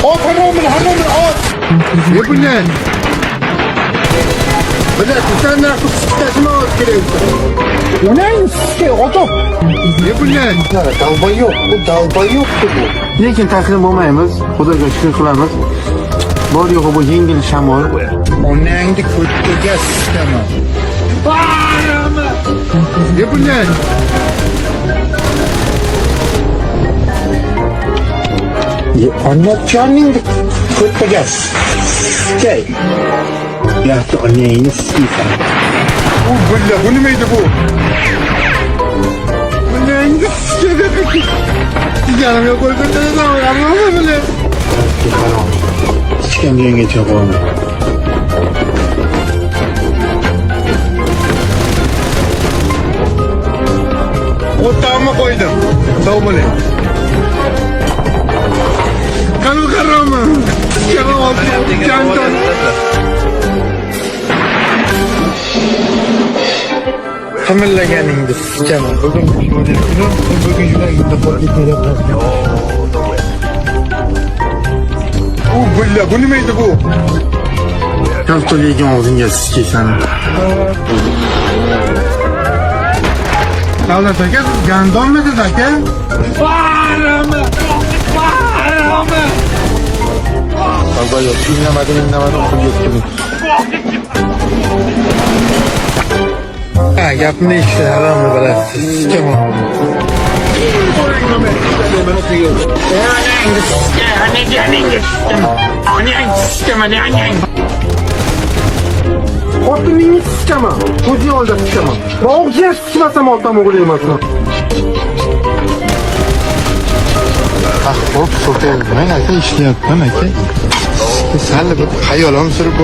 Ot hammamini ot. Ne bu ne? Bana sen ne yapıyorsun? Ot kerak. Bu ne? Otob. Ne bu ne? Dalbayok. Bu dalbayok bu. Lekin taslim olmaymiz. Xudoga shukr qilamiz. Bor yo'g'i bu yengil shamol. Onangni ko'rpaga sistaman. Ne bu ne? Anlatacağının ko'rpaga sikay. Yaxshi onangni sikaysan. Bu bulla, bu nima edi bu? Onangni sikay. Yanımga qo'yib qo'ydim, bular. Sikam yengacha qo'ydim. O'tami qo'ydim. Savmole. Qani qarama. Javob janton. Qimillaganingni sikaman. Bugun yuragimda qo'rqib ketayapti. Bu bulla, bu nima edi bu? Kalto yegan og'zingga sikaysan. Davlat aka, siz gandonmisiz aka? Barama! Tavba yo'q. Innamadim, pul yetdim. Ha, gapni eshitdi, haramni bilasiz. Sikaman. Xotiningni sikaman. Ko'zing oldida sikaman. Og'zingga sikmasam oltam o'g'il emasman. Xo'p, so'tayapman aka, ishlayapman aka. Sal bir xayolim surib